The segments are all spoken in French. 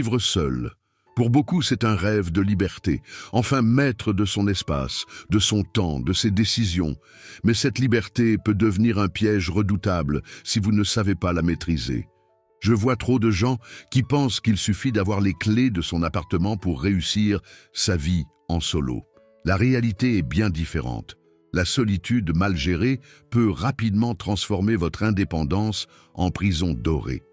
Vivre seul. Pour beaucoup, c'est un rêve de liberté, enfin maître de son espace, de son temps, de ses décisions. Mais cette liberté peut devenir un piège redoutable si vous ne savez pas la maîtriser. Je vois trop de gens qui pensent qu'il suffit d'avoir les clés de son appartement pour réussir sa vie en solo. La réalité est bien différente. La solitude mal gérée peut rapidement transformer votre indépendance en prison dorée.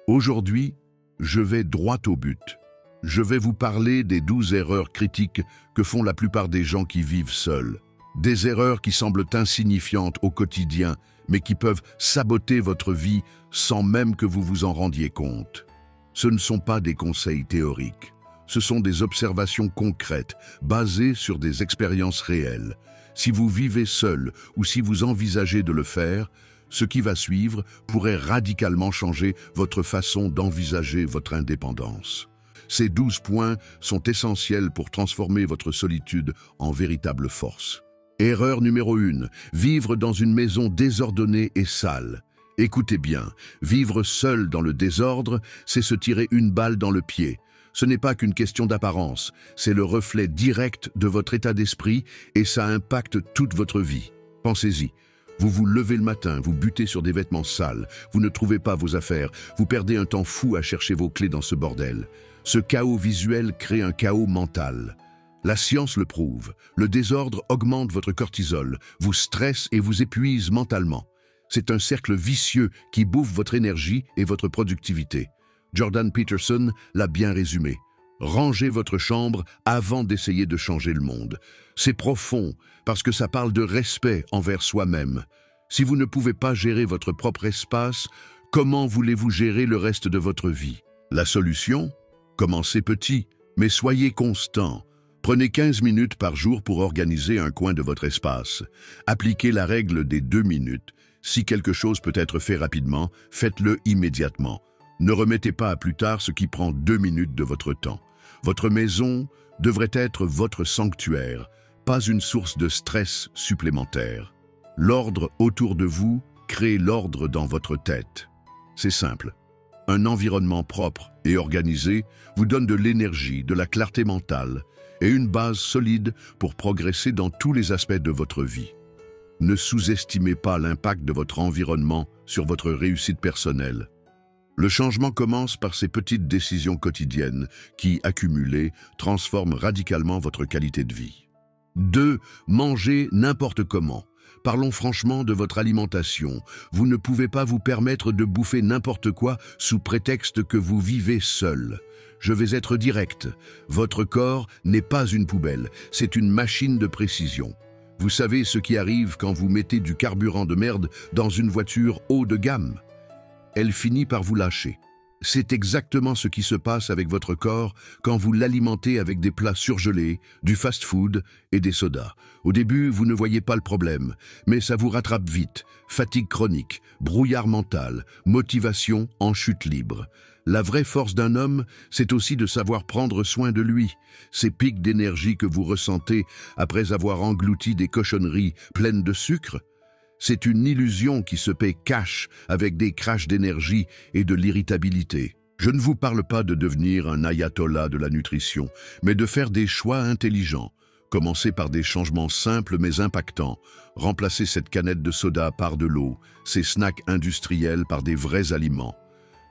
Aujourd'hui, je vais droit au but. Je vais vous parler des 12 erreurs critiques que font la plupart des gens qui vivent seuls. Des erreurs qui semblent insignifiantes au quotidien, mais qui peuvent saboter votre vie sans même que vous vous en rendiez compte. Ce ne sont pas des conseils théoriques. Ce sont des observations concrètes, basées sur des expériences réelles. Si vous vivez seul ou si vous envisagez de le faire, ce qui va suivre pourrait radicalement changer votre façon d'envisager votre indépendance. Ces 12 points sont essentiels pour transformer votre solitude en véritable force. Erreur numéro 1, vivre dans une maison désordonnée et sale. Écoutez bien, vivre seul dans le désordre, c'est se tirer une balle dans le pied. Ce n'est pas qu'une question d'apparence, c'est le reflet direct de votre état d'esprit et ça impacte toute votre vie. Pensez-y. Vous vous levez le matin, vous butez sur des vêtements sales, vous ne trouvez pas vos affaires, vous perdez un temps fou à chercher vos clés dans ce bordel. Ce chaos visuel crée un chaos mental. La science le prouve, le désordre augmente votre cortisol, vous stresse et vous épuise mentalement. C'est un cercle vicieux qui bouffe votre énergie et votre productivité. Jordan Peterson l'a bien résumé. Rangez votre chambre avant d'essayer de changer le monde. C'est profond parce que ça parle de respect envers soi-même. Si vous ne pouvez pas gérer votre propre espace, comment voulez-vous gérer le reste de votre vie? La solution? Commencez petit, mais soyez constant. Prenez 15 minutes par jour pour organiser un coin de votre espace. Appliquez la règle des 2 minutes. Si quelque chose peut être fait rapidement, faites-le immédiatement. Ne remettez pas à plus tard ce qui prend 2 minutes de votre temps. Votre maison devrait être votre sanctuaire, pas une source de stress supplémentaire. L'ordre autour de vous crée l'ordre dans votre tête. C'est simple. Un environnement propre et organisé vous donne de l'énergie, de la clarté mentale et une base solide pour progresser dans tous les aspects de votre vie. Ne sous-estimez pas l'impact de votre environnement sur votre réussite personnelle. Le changement commence par ces petites décisions quotidiennes qui, accumulées, transforment radicalement votre qualité de vie. 2. Mangez n'importe comment. Parlons franchement de votre alimentation. Vous ne pouvez pas vous permettre de bouffer n'importe quoi sous prétexte que vous vivez seul. Je vais être direct. Votre corps n'est pas une poubelle, c'est une machine de précision. Vous savez ce qui arrive quand vous mettez du carburant de merde dans une voiture haut de gamme? Elle finit par vous lâcher. C'est exactement ce qui se passe avec votre corps quand vous l'alimentez avec des plats surgelés, du fast-food et des sodas. Au début, vous ne voyez pas le problème, mais ça vous rattrape vite. Fatigue chronique, brouillard mental, motivation en chute libre. La vraie force d'un homme, c'est aussi de savoir prendre soin de lui. Ces pics d'énergie que vous ressentez après avoir englouti des cochonneries pleines de sucre, c'est une illusion qui se paie cash avec des crashs d'énergie et de l'irritabilité. Je ne vous parle pas de devenir un ayatollah de la nutrition, mais de faire des choix intelligents. Commencez par des changements simples mais impactants. Remplacez cette canette de soda par de l'eau, ces snacks industriels par des vrais aliments.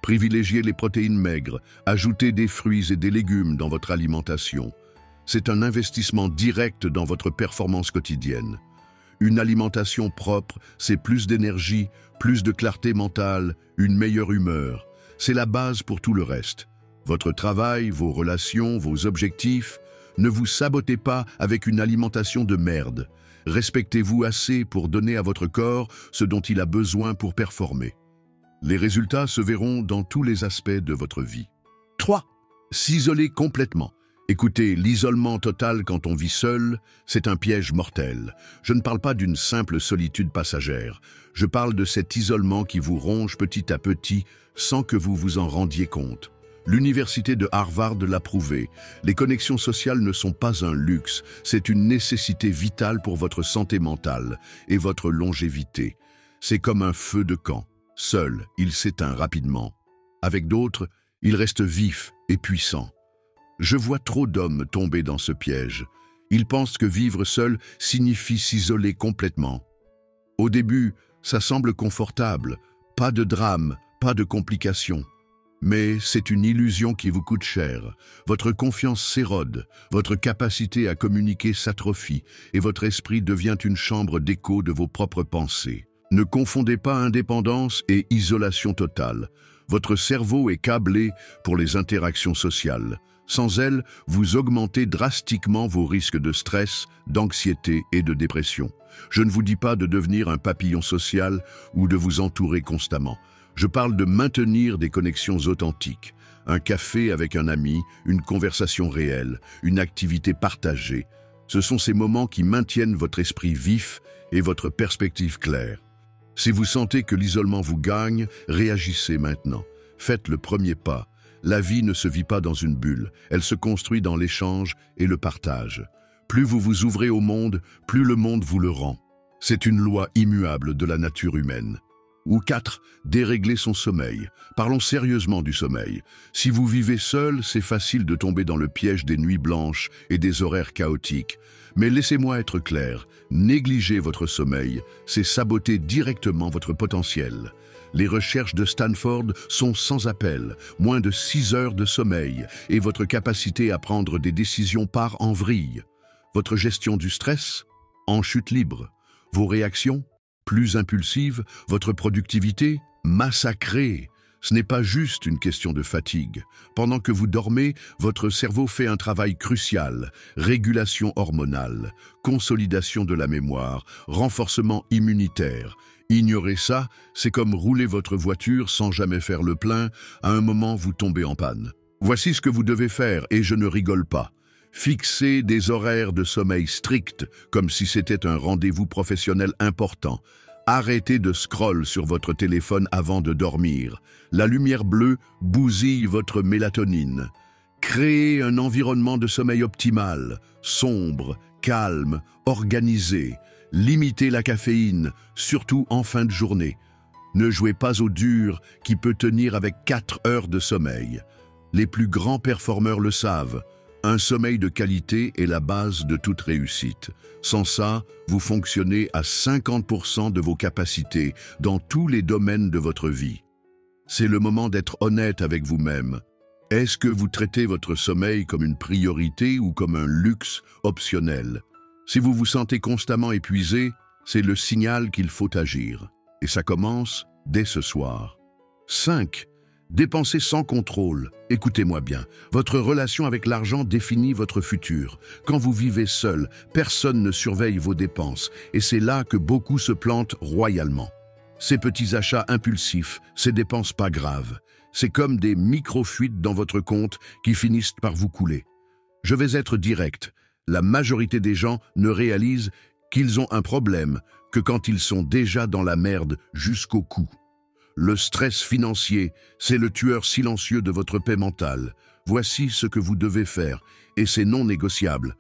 Privilégiez les protéines maigres, ajoutez des fruits et des légumes dans votre alimentation. C'est un investissement direct dans votre performance quotidienne. Une alimentation propre, c'est plus d'énergie, plus de clarté mentale, une meilleure humeur. C'est la base pour tout le reste. Votre travail, vos relations, vos objectifs, ne vous sabotez pas avec une alimentation de merde. Respectez-vous assez pour donner à votre corps ce dont il a besoin pour performer. Les résultats se verront dans tous les aspects de votre vie. 3. S'isoler complètement. Écoutez, l'isolement total quand on vit seul, c'est un piège mortel. Je ne parle pas d'une simple solitude passagère. Je parle de cet isolement qui vous ronge petit à petit sans que vous vous en rendiez compte. L'université de Harvard l'a prouvé. Les connexions sociales ne sont pas un luxe, c'est une nécessité vitale pour votre santé mentale et votre longévité. C'est comme un feu de camp. Seul, il s'éteint rapidement. Avec d'autres, il reste vif et puissant. Je vois trop d'hommes tomber dans ce piège. Ils pensent que vivre seul signifie s'isoler complètement. Au début, ça semble confortable, pas de drame, pas de complications. Mais c'est une illusion qui vous coûte cher. Votre confiance s'érode, votre capacité à communiquer s'atrophie et votre esprit devient une chambre d'écho de vos propres pensées. Ne confondez pas indépendance et isolation totale. Votre cerveau est câblé pour les interactions sociales. Sans elles, vous augmentez drastiquement vos risques de stress, d'anxiété et de dépression. Je ne vous dis pas de devenir un papillon social ou de vous entourer constamment. Je parle de maintenir des connexions authentiques. Un café avec un ami, une conversation réelle, une activité partagée. Ce sont ces moments qui maintiennent votre esprit vif et votre perspective claire. Si vous sentez que l'isolement vous gagne, réagissez maintenant. Faites le premier pas. La vie ne se vit pas dans une bulle, elle se construit dans l'échange et le partage. Plus vous vous ouvrez au monde, plus le monde vous le rend. C'est une loi immuable de la nature humaine. Ou 4, dérégler son sommeil. Parlons sérieusement du sommeil. Si vous vivez seul, c'est facile de tomber dans le piège des nuits blanches et des horaires chaotiques. Mais laissez-moi être clair, négliger votre sommeil, c'est saboter directement votre potentiel. Les recherches de Stanford sont sans appel, moins de 6 heures de sommeil et votre capacité à prendre des décisions part en vrille. Votre gestion du stress, en chute libre. Vos réactions, plus impulsives, votre productivité, massacrée. Ce n'est pas juste une question de fatigue. Pendant que vous dormez, votre cerveau fait un travail crucial. Régulation hormonale, consolidation de la mémoire, renforcement immunitaire. Ignorer ça, c'est comme rouler votre voiture sans jamais faire le plein. À un moment, vous tombez en panne. Voici ce que vous devez faire, et je ne rigole pas. Fixez des horaires de sommeil stricts, comme si c'était un rendez-vous professionnel important. Arrêtez de scroll sur votre téléphone avant de dormir. La lumière bleue bousille votre mélatonine. Créez un environnement de sommeil optimal, sombre, calme, organisé. Limitez la caféine, surtout en fin de journée. Ne jouez pas au dur qui peut tenir avec 4 heures de sommeil. Les plus grands performeurs le savent. Un sommeil de qualité est la base de toute réussite. Sans ça, vous fonctionnez à 50% de vos capacités dans tous les domaines de votre vie. C'est le moment d'être honnête avec vous-même. Est-ce que vous traitez votre sommeil comme une priorité ou comme un luxe optionnel? Si vous vous sentez constamment épuisé, c'est le signal qu'il faut agir. Et ça commence dès ce soir. 5. Dépensez sans contrôle. Écoutez-moi bien, votre relation avec l'argent définit votre futur. Quand vous vivez seul, personne ne surveille vos dépenses et c'est là que beaucoup se plantent royalement. Ces petits achats impulsifs, ces dépenses pas graves, c'est comme des micro-fuites dans votre compte qui finissent par vous couler. Je vais être direct, la majorité des gens ne réalisent qu'ils ont un problème que quand ils sont déjà dans la merde jusqu'au cou. Le stress financier, c'est le tueur silencieux de votre paix mentale. Voici ce que vous devez faire, et c'est non négociable.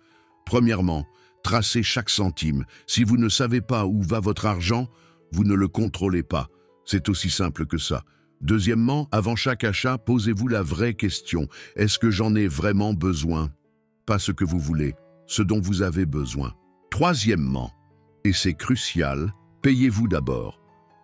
Premièrement, tracez chaque centime. Si vous ne savez pas où va votre argent, vous ne le contrôlez pas. C'est aussi simple que ça. Deuxièmement, avant chaque achat, posez-vous la vraie question. Est-ce que j'en ai vraiment besoin? Pas ce que vous voulez, ce dont vous avez besoin. Troisièmement, et c'est crucial, payez-vous d'abord.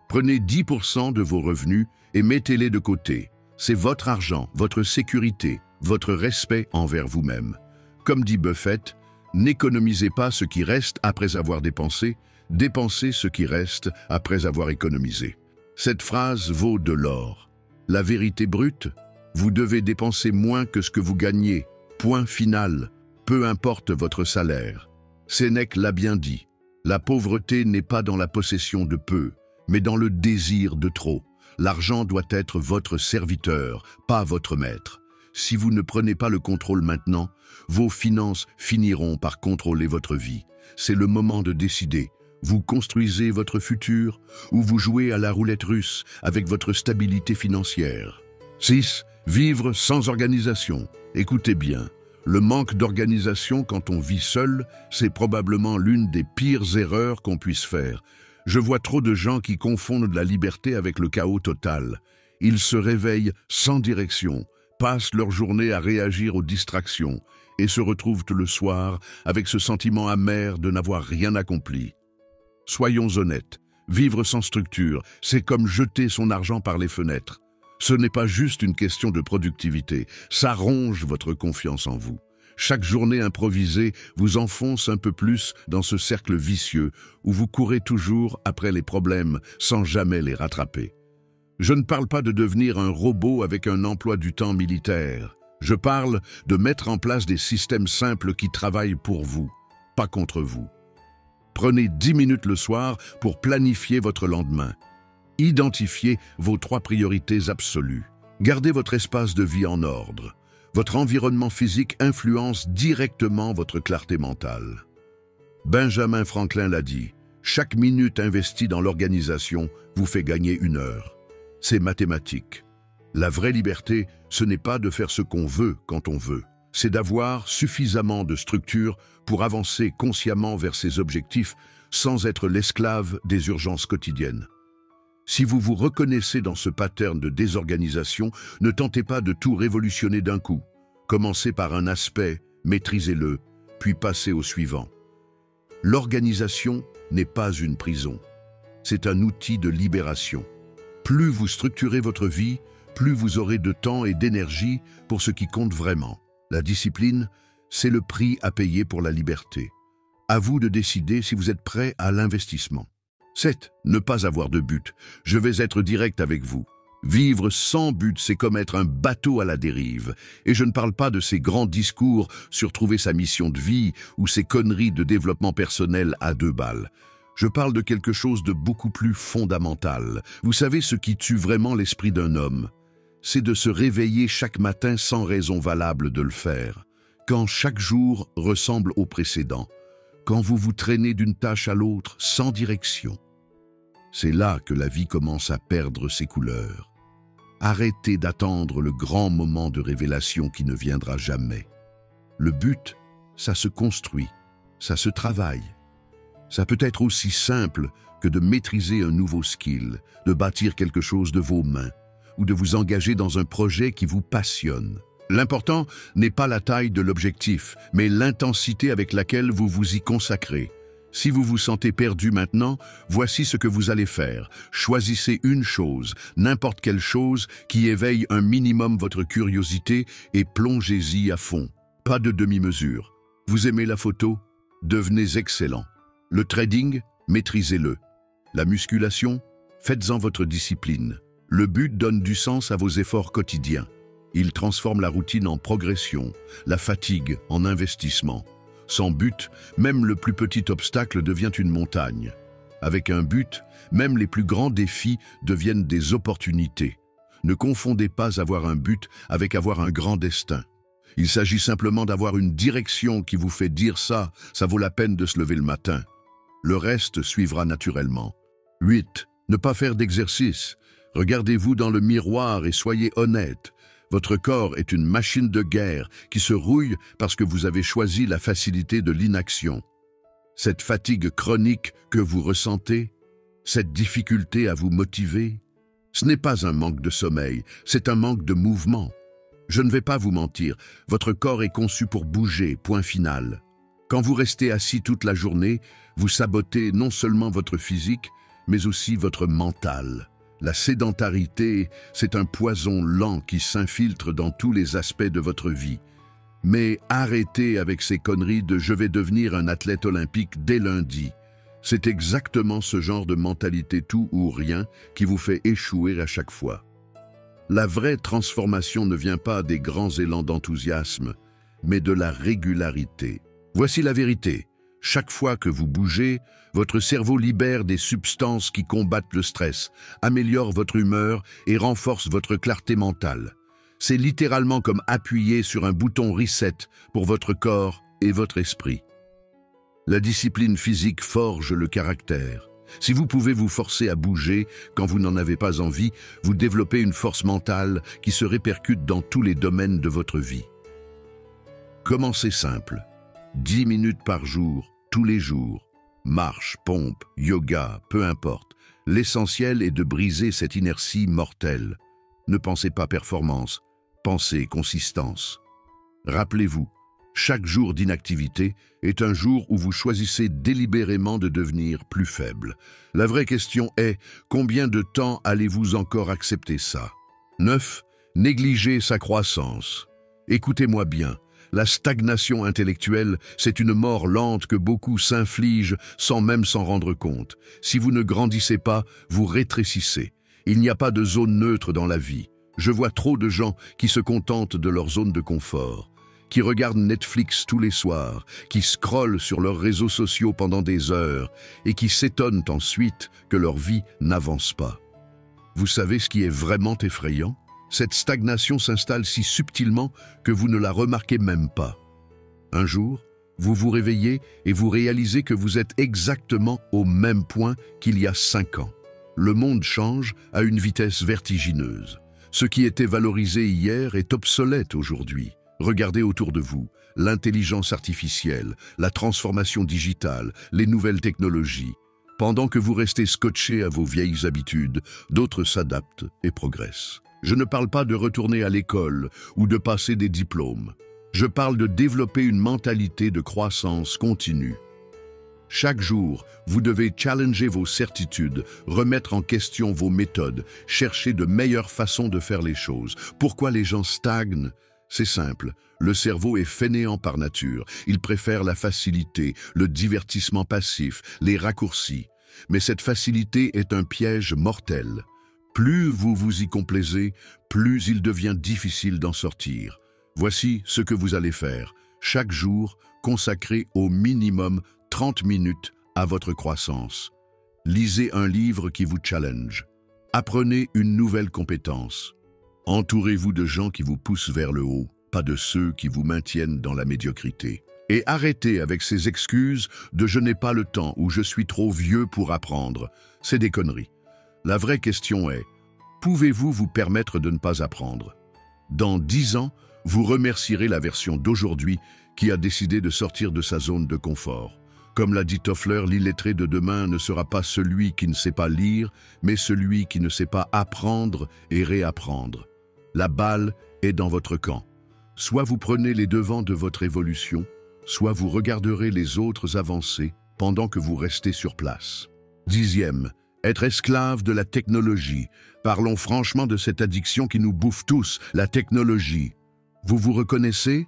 Prenez 10% de vos revenus et mettez-les de côté. C'est votre argent, votre sécurité, votre respect envers vous-même. Comme dit Buffett, n'économisez pas ce qui reste après avoir dépensé, dépensez ce qui reste après avoir économisé. Cette phrase vaut de l'or. La vérité brute, vous devez dépenser moins que ce que vous gagnez. Point final, peu importe votre salaire. Sénèque l'a bien dit, la pauvreté n'est pas dans la possession de peu, mais dans le désir de trop. L'argent doit être votre serviteur, pas votre maître. Si vous ne prenez pas le contrôle maintenant, vos finances finiront par contrôler votre vie. C'est le moment de décider. Vous construisez votre futur ou vous jouez à la roulette russe avec votre stabilité financière. 6. Vivre sans organisation. Écoutez bien, le manque d'organisation quand on vit seul, c'est probablement l'une des pires erreurs qu'on puisse faire. Je vois trop de gens qui confondent la liberté avec le chaos total. Ils se réveillent sans direction, passent leur journée à réagir aux distractions et se retrouvent le soir avec ce sentiment amer de n'avoir rien accompli. Soyons honnêtes, vivre sans structure, c'est comme jeter son argent par les fenêtres. Ce n'est pas juste une question de productivité, ça ronge votre confiance en vous. Chaque journée improvisée vous enfonce un peu plus dans ce cercle vicieux où vous courez toujours après les problèmes sans jamais les rattraper. Je ne parle pas de devenir un robot avec un emploi du temps militaire. Je parle de mettre en place des systèmes simples qui travaillent pour vous, pas contre vous. Prenez 10 minutes le soir pour planifier votre lendemain. Identifiez vos 3 priorités absolues. Gardez votre espace de vie en ordre. Votre environnement physique influence directement votre clarté mentale. Benjamin Franklin l'a dit, chaque minute investie dans l'organisation vous fait gagner 1 heure. C'est mathématique. La vraie liberté, ce n'est pas de faire ce qu'on veut quand on veut. C'est d'avoir suffisamment de structure pour avancer consciemment vers ses objectifs sans être l'esclave des urgences quotidiennes. Si vous vous reconnaissez dans ce pattern de désorganisation, ne tentez pas de tout révolutionner d'un coup. Commencez par un aspect, maîtrisez-le, puis passez au suivant. L'organisation n'est pas une prison. C'est un outil de libération. Plus vous structurez votre vie, plus vous aurez de temps et d'énergie pour ce qui compte vraiment. La discipline, c'est le prix à payer pour la liberté. À vous de décider si vous êtes prêt à l'investissement. 7. Ne pas avoir de but. Je vais être direct avec vous. Vivre sans but, c'est comme être un bateau à la dérive. Et je ne parle pas de ces grands discours sur trouver sa mission de vie ou ces conneries de développement personnel à 2 balles. Je parle de quelque chose de beaucoup plus fondamental. Vous savez ce qui tue vraiment l'esprit d'un homme? C'est de se réveiller chaque matin sans raison valable de le faire. Quand chaque jour ressemble au précédent. Quand vous vous traînez d'une tâche à l'autre sans direction. C'est là que la vie commence à perdre ses couleurs. Arrêtez d'attendre le grand moment de révélation qui ne viendra jamais. Le but, ça se construit, ça se travaille. Ça peut être aussi simple que de maîtriser un nouveau skill, de bâtir quelque chose de vos mains, ou de vous engager dans un projet qui vous passionne. L'important n'est pas la taille de l'objectif, mais l'intensité avec laquelle vous vous y consacrez. Si vous vous sentez perdu maintenant, voici ce que vous allez faire. Choisissez une chose, n'importe quelle chose, qui éveille un minimum votre curiosité et plongez-y à fond. Pas de demi-mesure. Vous aimez la photo? Devenez excellent. Le trading? Maîtrisez-le. La musculation? Faites-en votre discipline. Le but donne du sens à vos efforts quotidiens. Il transforme la routine en progression, la fatigue en investissement. Sans but, même le plus petit obstacle devient une montagne. Avec un but, même les plus grands défis deviennent des opportunités. Ne confondez pas avoir un but avec avoir un grand destin. Il s'agit simplement d'avoir une direction qui vous fait dire ça vaut la peine de se lever le matin. Le reste suivra naturellement. 8. Ne pas faire d'exercice. Regardez-vous dans le miroir et soyez honnête. Votre corps est une machine de guerre qui se rouille parce que vous avez choisi la facilité de l'inaction. Cette fatigue chronique que vous ressentez, cette difficulté à vous motiver, ce n'est pas un manque de sommeil, c'est un manque de mouvement. Je ne vais pas vous mentir, votre corps est conçu pour bouger, point final. Quand vous restez assis toute la journée, vous sabotez non seulement votre physique, mais aussi votre mental. La sédentarité, c'est un poison lent qui s'infiltre dans tous les aspects de votre vie. Mais arrêtez avec ces conneries de « je vais devenir un athlète olympique dès lundi ». C'est exactement ce genre de mentalité tout ou rien qui vous fait échouer à chaque fois. La vraie transformation ne vient pas des grands élans d'enthousiasme, mais de la régularité. Voici la vérité. Chaque fois que vous bougez, votre cerveau libère des substances qui combattent le stress, améliorent votre humeur et renforcent votre clarté mentale. C'est littéralement comme appuyer sur un bouton reset pour votre corps et votre esprit. La discipline physique forge le caractère. Si vous pouvez vous forcer à bouger quand vous n'en avez pas envie, vous développez une force mentale qui se répercute dans tous les domaines de votre vie. Commencez simple. 10 minutes par jour, tous les jours. Marche, pompe, yoga, peu importe. L'essentiel est de briser cette inertie mortelle. Ne pensez pas performance, pensée, consistance. Rappelez-vous, chaque jour d'inactivité est un jour où vous choisissez délibérément de devenir plus faible. La vraie question est, combien de temps allez-vous encore accepter ça? 9. Négliger sa croissance. Écoutez-moi bien, la stagnation intellectuelle, c'est une mort lente que beaucoup s'infligent sans même s'en rendre compte. Si vous ne grandissez pas, vous rétrécissez. Il n'y a pas de zone neutre dans la vie. Je vois trop de gens qui se contentent de leur zone de confort, qui regardent Netflix tous les soirs, qui scrollent sur leurs réseaux sociaux pendant des heures et qui s'étonnent ensuite que leur vie n'avance pas. Vous savez ce qui est vraiment effrayant? Cette stagnation s'installe si subtilement que vous ne la remarquez même pas. Un jour, vous vous réveillez et vous réalisez que vous êtes exactement au même point qu'il y a 5 ans. Le monde change à une vitesse vertigineuse. Ce qui était valorisé hier est obsolète aujourd'hui. Regardez autour de vous, l'intelligence artificielle, la transformation digitale, les nouvelles technologies. Pendant que vous restez scotché à vos vieilles habitudes, d'autres s'adaptent et progressent. Je ne parle pas de retourner à l'école ou de passer des diplômes. Je parle de développer une mentalité de croissance continue. Chaque jour, vous devez challenger vos certitudes, remettre en question vos méthodes, chercher de meilleures façons de faire les choses. Pourquoi les gens stagnent? C'est simple, le cerveau est fainéant par nature. Il préfère la facilité, le divertissement passif, les raccourcis. Mais cette facilité est un piège mortel. Plus vous vous y complaisez, plus il devient difficile d'en sortir. Voici ce que vous allez faire. Chaque jour, consacrez au minimum 30 minutes à votre croissance. Lisez un livre qui vous challenge. Apprenez une nouvelle compétence. Entourez-vous de gens qui vous poussent vers le haut, pas de ceux qui vous maintiennent dans la médiocrité. Et arrêtez avec ces excuses de « je n'ai pas le temps » ou « je suis trop vieux pour apprendre ». C'est des conneries. La vraie question est, pouvez-vous vous permettre de ne pas apprendre? Dans 10 ans, vous remercierez la version d'aujourd'hui qui a décidé de sortir de sa zone de confort. Comme l'a dit Toffler, l'illettré de demain ne sera pas celui qui ne sait pas lire, mais celui qui ne sait pas apprendre et réapprendre. La balle est dans votre camp. Soit vous prenez les devants de votre évolution, soit vous regarderez les autres avancer pendant que vous restez sur place. 10e. Être esclave de la technologie. Parlons franchement de cette addiction qui nous bouffe tous, la technologie. Vous vous reconnaissez?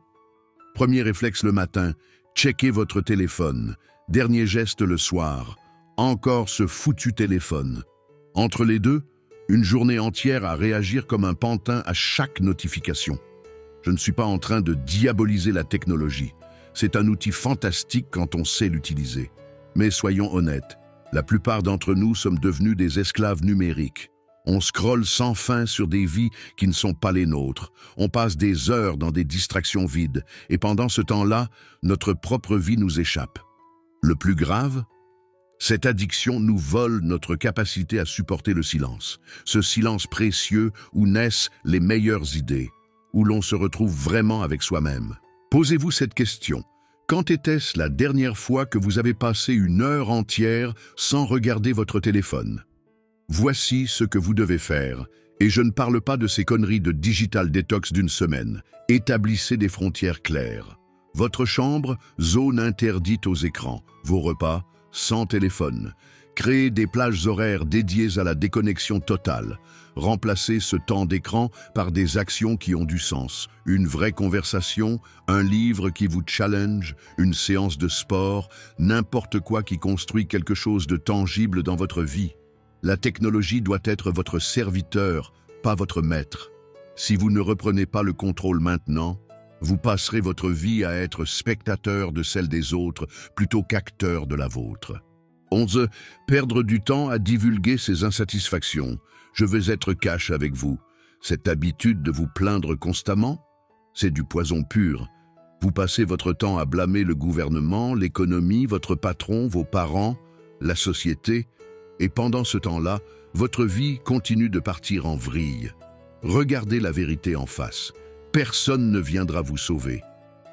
Premier réflexe le matin, checkez votre téléphone. Dernier geste le soir, encore ce foutu téléphone. Entre les deux, une journée entière à réagir comme un pantin à chaque notification. Je ne suis pas en train de diaboliser la technologie. C'est un outil fantastique quand on sait l'utiliser. Mais soyons honnêtes, la plupart d'entre nous sommes devenus des esclaves numériques. On scrolle sans fin sur des vies qui ne sont pas les nôtres. On passe des heures dans des distractions vides. Et pendant ce temps-là, notre propre vie nous échappe. Le plus grave, cette addiction nous vole notre capacité à supporter le silence. Ce silence précieux où naissent les meilleures idées, où l'on se retrouve vraiment avec soi-même. Posez-vous cette question. Quand était-ce la dernière fois que vous avez passé une heure entière sans regarder votre téléphone? Voici ce que vous devez faire. Et je ne parle pas de ces conneries de digital détox d'une semaine. Établissez des frontières claires. Votre chambre, zone interdite aux écrans. Vos repas, sans téléphone. Créez des plages horaires dédiées à la déconnexion totale. Remplacez ce temps d'écran par des actions qui ont du sens. Une vraie conversation, un livre qui vous challenge, une séance de sport, n'importe quoi qui construit quelque chose de tangible dans votre vie. La technologie doit être votre serviteur, pas votre maître. Si vous ne reprenez pas le contrôle maintenant, vous passerez votre vie à être spectateur de celle des autres plutôt qu'acteur de la vôtre. 11. Perdre du temps à divulguer ses insatisfactions. Je veux être cash avec vous. Cette habitude de vous plaindre constamment, c'est du poison pur. Vous passez votre temps à blâmer le gouvernement, l'économie, votre patron, vos parents, la société, et pendant ce temps-là, votre vie continue de partir en vrille. Regardez la vérité en face. Personne ne viendra vous sauver.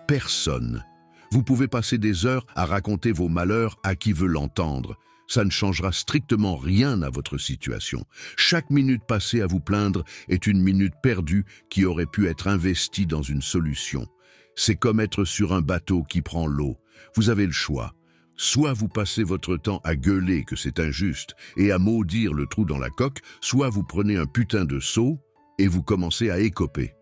Personne. Vous pouvez passer des heures à raconter vos malheurs à qui veut l'entendre. Ça ne changera strictement rien à votre situation. Chaque minute passée à vous plaindre est une minute perdue qui aurait pu être investie dans une solution. C'est comme être sur un bateau qui prend l'eau. Vous avez le choix. Soit vous passez votre temps à gueuler que c'est injuste et à maudire le trou dans la coque, soit vous prenez un putain de seau et vous commencez à écoper.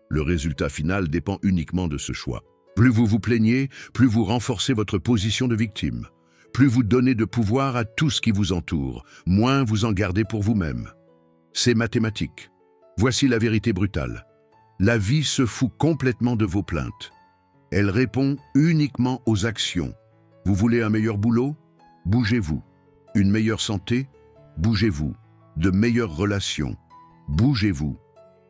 Le résultat final dépend uniquement de ce choix. Plus vous vous plaignez, plus vous renforcez votre position de victime. Plus vous donnez de pouvoir à tout ce qui vous entoure, moins vous en gardez pour vous-même. C'est mathématique. Voici la vérité brutale. La vie se fout complètement de vos plaintes. Elle répond uniquement aux actions. Vous voulez un meilleur boulot? Bougez-vous. Une meilleure santé? Bougez-vous. De meilleures relations? Bougez-vous.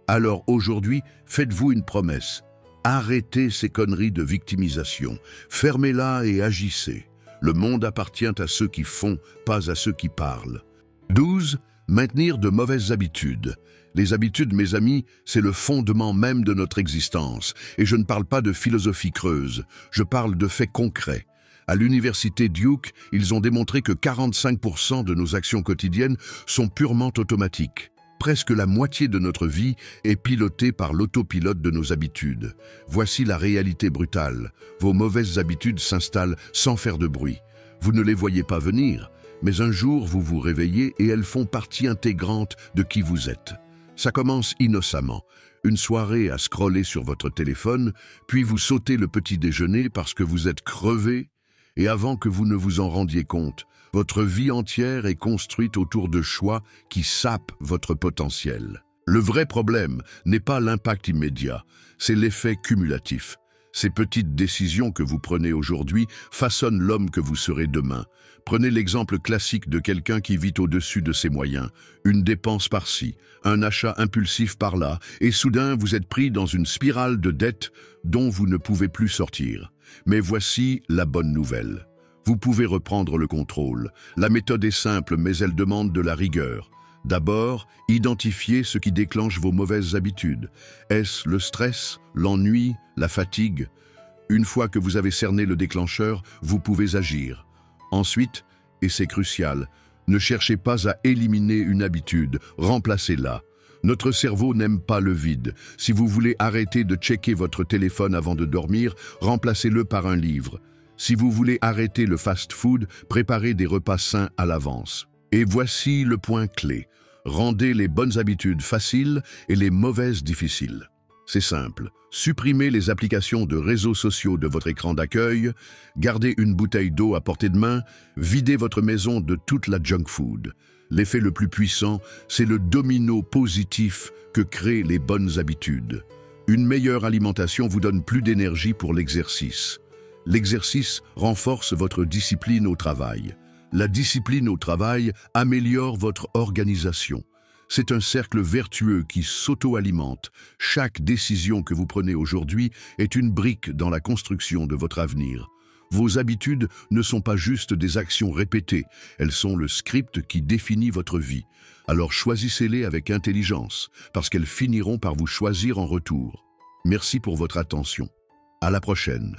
Alors aujourd'hui, faites-vous une promesse. Arrêtez ces conneries de victimisation. Fermez-la et agissez. Le monde appartient à ceux qui font, pas à ceux qui parlent. 12. Maintenir de mauvaises habitudes. Les habitudes, mes amis, c'est le fondement même de notre existence. Et je ne parle pas de philosophie creuse, je parle de faits concrets. À l'université Duke, ils ont démontré que 45% de nos actions quotidiennes sont purement automatiques. Presque la moitié de notre vie est pilotée par l'autopilote de nos habitudes. Voici la réalité brutale. Vos mauvaises habitudes s'installent sans faire de bruit. Vous ne les voyez pas venir, mais un jour vous vous réveillez et elles font partie intégrante de qui vous êtes. Ça commence innocemment. Une soirée à scroller sur votre téléphone, puis vous sautez le petit déjeuner parce que vous êtes crevé, et avant que vous ne vous en rendiez compte, votre vie entière est construite autour de choix qui sapent votre potentiel. Le vrai problème n'est pas l'impact immédiat, c'est l'effet cumulatif. Ces petites décisions que vous prenez aujourd'hui façonnent l'homme que vous serez demain. Prenez l'exemple classique de quelqu'un qui vit au-dessus de ses moyens. Une dépense par-ci, un achat impulsif par-là, et soudain vous êtes pris dans une spirale de dettes dont vous ne pouvez plus sortir. Mais voici la bonne nouvelle. Vous pouvez reprendre le contrôle. La méthode est simple, mais elle demande de la rigueur. D'abord, identifiez ce qui déclenche vos mauvaises habitudes. Est-ce le stress, l'ennui, la fatigue? Une fois que vous avez cerné le déclencheur, vous pouvez agir. Ensuite, et c'est crucial, ne cherchez pas à éliminer une habitude, remplacez-la. Notre cerveau n'aime pas le vide. Si vous voulez arrêter de checker votre téléphone avant de dormir, remplacez-le par un livre. Si vous voulez arrêter le fast-food, préparez des repas sains à l'avance. Et voici le point clé. Rendez les bonnes habitudes faciles et les mauvaises difficiles. C'est simple. Supprimez les applications de réseaux sociaux de votre écran d'accueil, gardez une bouteille d'eau à portée de main, videz votre maison de toute la junk food. L'effet le plus puissant, c'est le domino positif que créent les bonnes habitudes. Une meilleure alimentation vous donne plus d'énergie pour l'exercice. L'exercice renforce votre discipline au travail. La discipline au travail améliore votre organisation. C'est un cercle vertueux qui s'auto-alimente. Chaque décision que vous prenez aujourd'hui est une brique dans la construction de votre avenir. Vos habitudes ne sont pas juste des actions répétées, elles sont le script qui définit votre vie. Alors choisissez-les avec intelligence, parce qu'elles finiront par vous choisir en retour. Merci pour votre attention. À la prochaine.